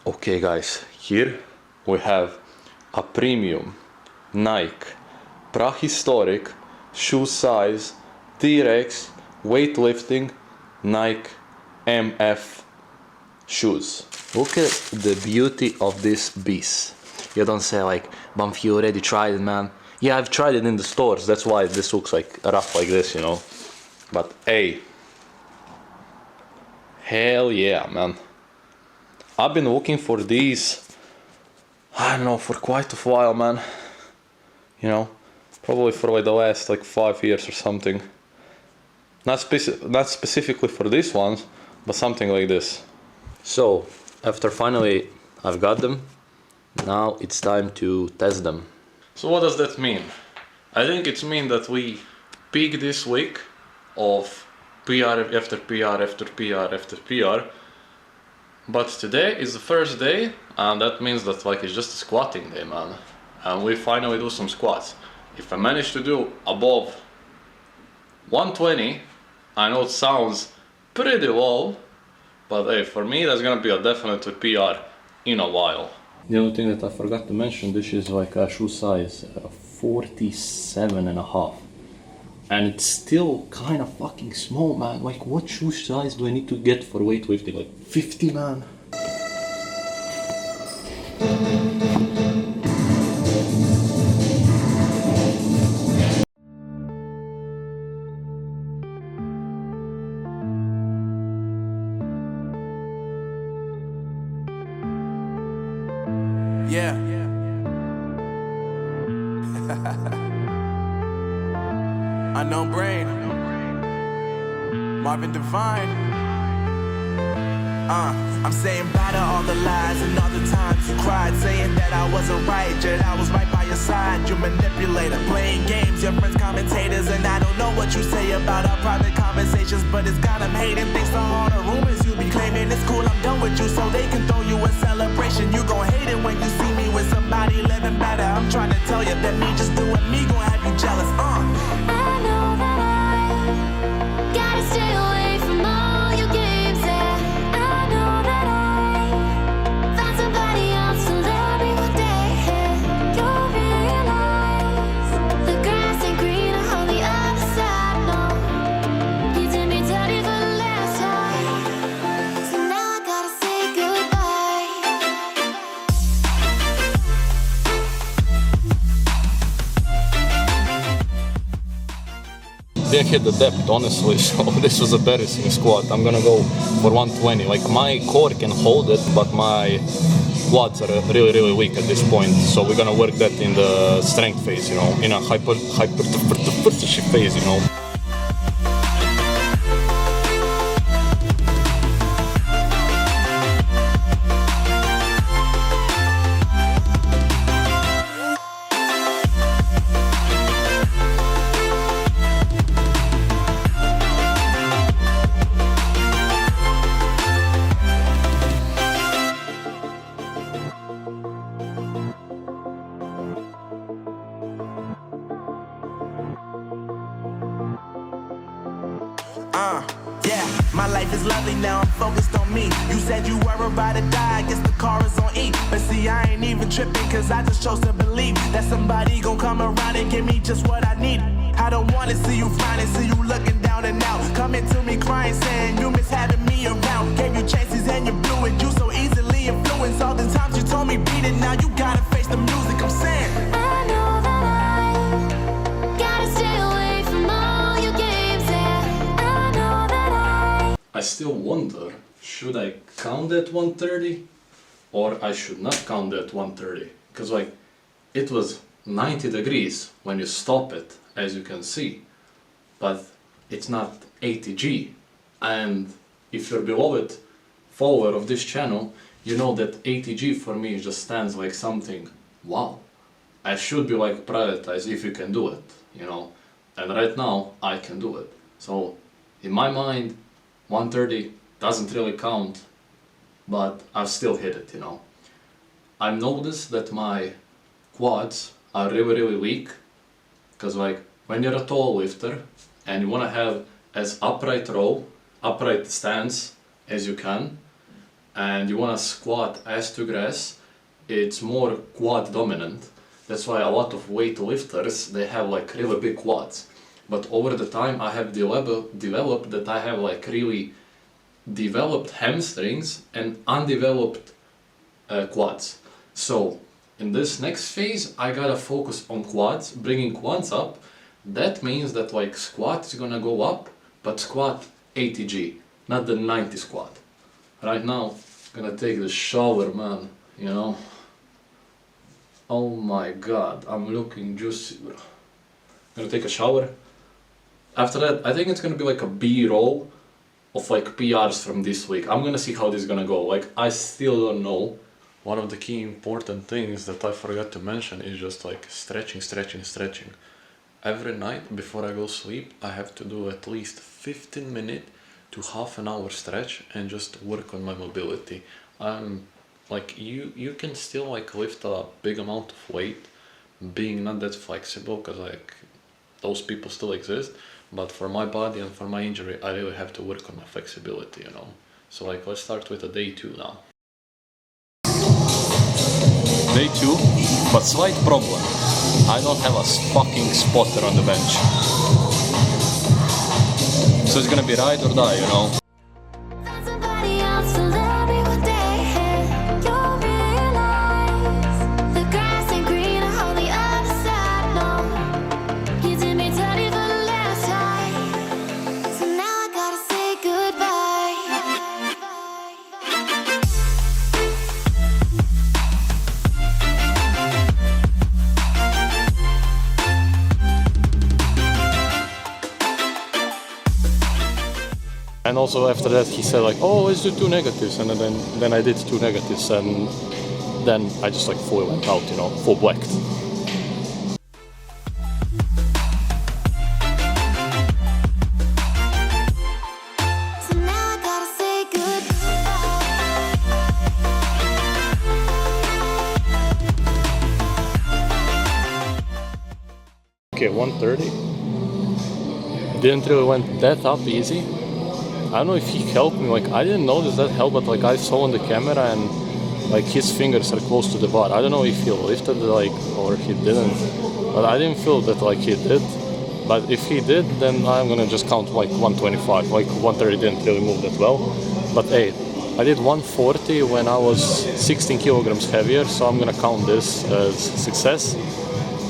Okay guys, here we have a premium Nike prehistoric shoe size T-Rex weightlifting Nike MF shoes. Look at the beauty of this beast. You don't say like, Bunfyyy already tried it, man. Yeah, I've tried it in the stores, that's why this looks like rough like this, you know. But hey, hell yeah, man. I've been looking for these, I don't know, for quite a while, man. You know, probably for like the last like 5 years or something. Not specifically for these ones, but something like this. So, after finally I've got them, now it's time to test them. So what does that mean? I think it means that we peak this week of PR after PR after PR after PR. But today is the first day, and that means that like it's just a squatting day, man. And we finally do some squats. If I manage to do above 120, I know it sounds pretty low, but hey, for me that's gonna be a definite PR in a while. The only thing that I forgot to mention, this is like a shoe size 47.5. And it's still kind of fucking small, man. Like, what shoe size do I need to get for weightlifting? Like 50, man? Yeah. Unknown brain. Marvin Divine. I'm saying bye to all the lies and all the times you cried, saying that I wasn't right, yet I was right by your side. You manipulator, playing games, your friends commentators, and I don't know what you say about our private conversations, but it's got them hating. Thanks to all the rumors you be claiming. It's cool, I'm done with you, so they can throw you a celebration. You gon' hate it when you see me with somebody living better. I'm trying to tell you that me just doing me gon' have you jealous. I know that I gotta stay away from all your games, yeah. I know that I found somebody else to love me one day, yeah. You'll realize the grass ain't greener on the other side, no. You did me dirty for the last time, so now I gotta say goodbye. Didn't hit the depth, honestly, so this was a embarrassing squat. I'm gonna go for 120. Like, my core can hold it, but my quads are really weak at this point. So we're gonna work that in the strength phase, you know, in a hypertrophy phase, you know. Yeah, my life is lovely now, I'm focused on me. You said you were about to die, I guess the car is on E. But see, I ain't even tripping, cause I just chose to believe that somebody gon' come around and give me just what I need. I don't wanna see you finding, see you looking down and out, coming to me crying, saying you miss having me around. Gave you chances and you blew it, you so easily influenced. All the times you told me beat it, now you gotta face the music, I'm saying I know that I gotta stay away from all your games, yeah. I know that I still wonder, should I count that 130 or I should not count that 130? Because like, it was 90 degrees when you stop it, as you can see, but it's not 80G. And if you're below it, follower of this channel, you know that 80G for me just stands like something, wow, I should be like prioritized if you can do it, you know, and right now I can do it. So in my mind, 130 doesn't really count, but I've still hit it, you know. I've noticed that my quads are really weak, because like when you're a tall lifter and you want to have as upright stance as you can, and you want to squat ass to grass, it's more quad dominant. That's why a lot of weightlifters, they have like really big quads. But over the time I have developed that I have like really developed hamstrings and undeveloped quads. So in this next phase I gotta focus on quads, bringing quads up. That means that like squat is gonna go up, but squat 80g, not the 90 squat. Right now gonna take the shower, man, you know. Oh my god, I'm looking juicy, bro. Gonna take a shower. After that, I think it's gonna be like a B-roll of like PRs from this week. I'm gonna see how this is gonna go. Like, I still don't know. One of the key important things that I forgot to mention is just like stretching. Every night before I go sleep, I have to do at least 15-minute to half an hour stretch and just work on my mobility. Like you can still like lift a big amount of weight being not that flexible, because like those people still exist, but for my body and for my injury I really have to work on my flexibility, you know. So like let's start with a day 2 now. Day 2, but slight problem. I don't have a fucking spotter on the bench. So it's gonna be ride or die, you know. Find somebody else to love me one day. You'll realize the grass ain't greener on the other side. No, you did me dirty for the last time, so now I gotta say goodbye. And also after that he said like, oh, let's do 2 negatives, and then I did 2 negatives, and then I just like fully went out, you know, full blacked. So now I gotta say goodbye. Okay, 130. Didn't really went that up easy. I don't know if he helped me, like I didn't notice that help, but like I saw on the camera and like his fingers are close to the bar. I don't know if he lifted like or he didn't, but I didn't feel that like he did. But if he did, then I'm gonna just count like 125, like 130 didn't really move that well. But hey, I did 140 when I was 16 kilograms heavier, so I'm gonna count this as success.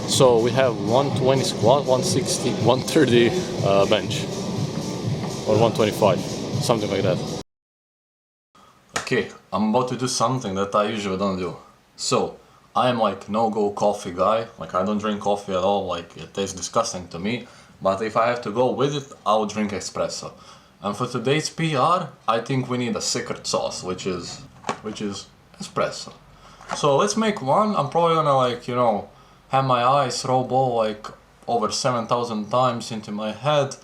So we have 120 squat, 160, 130 bench, or 125, something like that. Okay, I'm about to do something that I usually don't do. So, I am like no-go coffee guy. Like I don't drink coffee at all, like it tastes disgusting to me. But if I have to go with it, I'll drink espresso. And for today's PR, I think we need a secret sauce, which is espresso. So let's make one. I'm probably gonna like, you know, have my eyes roll ball like over 7,000 times into my head.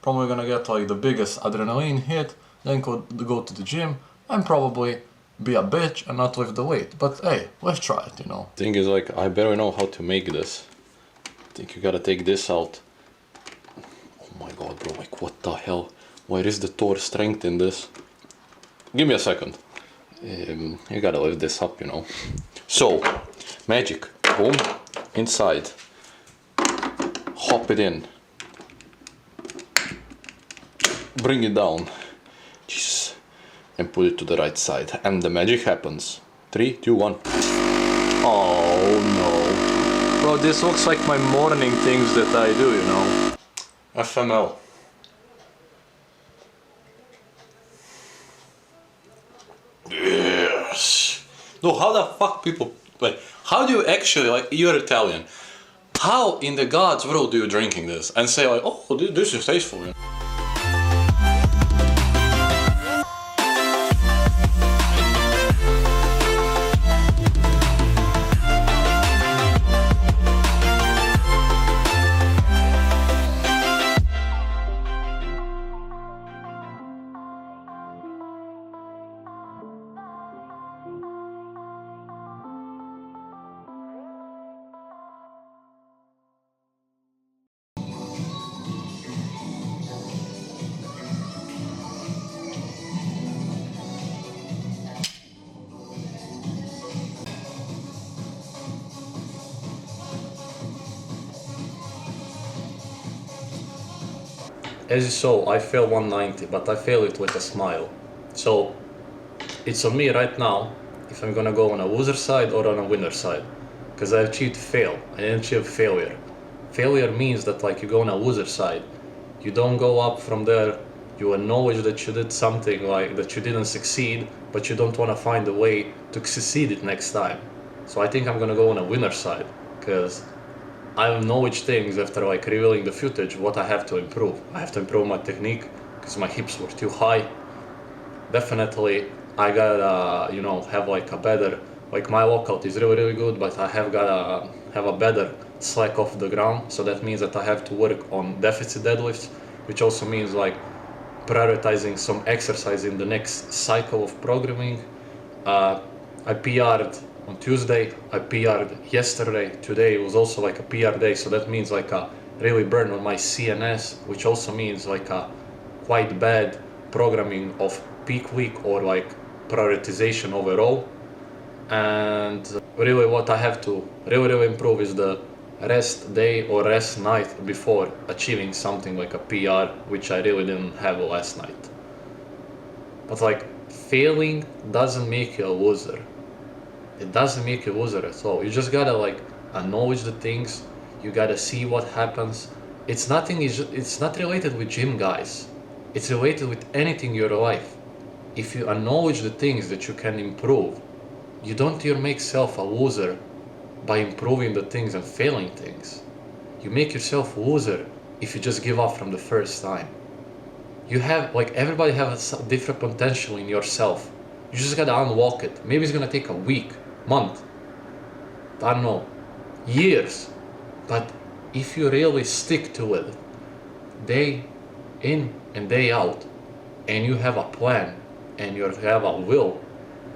Probably gonna get like the biggest adrenaline hit, then go to the gym and probably be a bitch and not lift the weight. But hey, let's try it, you know. Thing is like, I better know how to make this. I think you gotta take this out. Oh my god, bro, like what the hell? Where is the Thor strength in this? Give me a second. You gotta lift this up, you know. So, magic, boom, inside. Hop it in. Bring it down. Jesus. And put it to the right side. And the magic happens. 3, 2, 1. Oh no. Bro, this looks like my morning things that I do, you know. FML. Yes. No, how the fuck people... Like, how do you actually, like, you're Italian. How in the God's world do you drinking this? And say like, oh, this is tasteful, you know? as you saw, I failed 190, but I failed it with a smile. So it's on me right now if I'm gonna go on a loser side or on a winner side, because I achieved fail. I didn't achieve failure. Failure means that like you go on a loser side, you don't go up from there. You acknowledge that you did something, like that you didn't succeed, but you don't want to find a way to succeed it next time. So I think I'm gonna go on a winner side, because I acknowledge things after like revealing the footage what I have to improve. I have to improve my technique because my hips were too high. Definitely I gotta have like a better, like my lockout is really good, but I have gotta have a better slack off the ground. So that means that I have to work on deficit deadlifts, which also means like prioritizing some exercise in the next cycle of programming. I PR'd on Tuesday, I PR'd yesterday, today was also like a PR day, so that means like a really burn on my CNS, which also means like a quite bad programming of peak week or like prioritization overall. And really what I have to really improve is the rest day or rest night before achieving something like a PR, which I really didn't have last night. But like failing doesn't make you a loser. It doesn't make you a loser at all. You just gotta like acknowledge the things. You gotta see what happens. It's not related with gym, guys. It's related with anything in your life. If you acknowledge the things that you can improve, you don't make yourself a loser by improving the things and failing things. You make yourself a loser if you just give up from the first time. You have, like, everybody has a different potential in yourself. You just gotta unlock it. Maybe it's gonna take a week, month, I don't know, years. But if you really stick to it, day in and day out, and you have a plan, and you have a will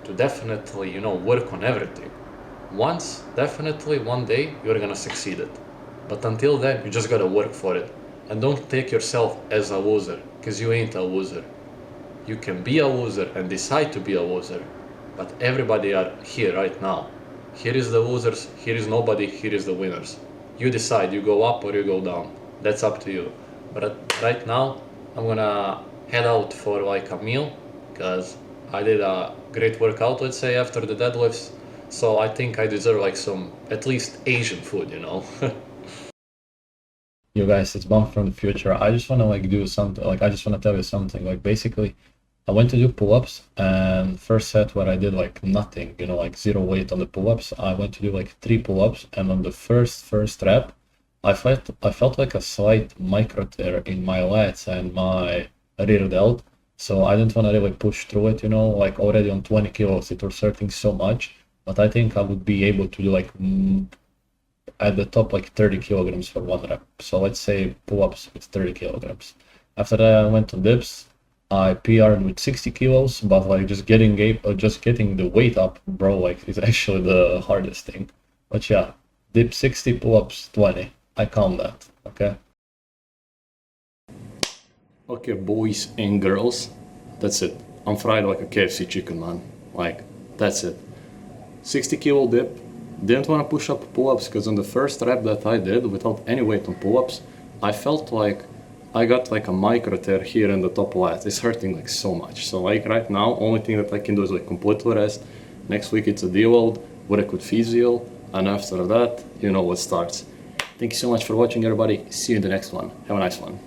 to definitely, work on everything, definitely one day, you're gonna succeed it. But until then, you just gotta work for it. And don't take yourself as a loser, because you ain't a loser. You can be a loser and decide to be a loser, but everybody are here right now. Here is the losers, here is nobody, here is the winners. You decide, you go up or you go down. That's up to you. But right now, I'm gonna head out for like a meal, because I did a great workout, let's say, after the deadlifts. So I think I deserve like some, at least Asian food, Yo guys, it's Bunfyyy from the future. I just wanna do something, I just wanna tell you something. Basically, I went to do pull-ups, and first set where I did nothing, zero weight on the pull-ups, I went to do 3 pull-ups, and on the first rep, I felt like a slight micro tear in my lats and my rear delt. So I didn't want to really push through it, already on 20 kilos, it was hurting so much. But I think I would be able to do at the top 30 kilograms for 1 rep. So let's say pull-ups with 30 kilograms. After that, I went to dips. I PR'd with 60 kilos, but just getting the weight up, bro, is actually the hardest thing. But yeah, dip 60, pull-ups 20. I count that, okay? Okay, boys and girls, that's it. I'm fried like a KFC chicken, man. That's it. 60 kilo dip. Didn't want to push up pull-ups because on the first rep that I did without any weight on pull-ups, I felt like I got a micro tear here in the top lat. It's hurting so much. So right now, only thing that I can do is completely rest. Next week it's a deload, work with physio, and after that, what starts. Thank you so much for watching, everybody. See you in the next one. Have a nice one.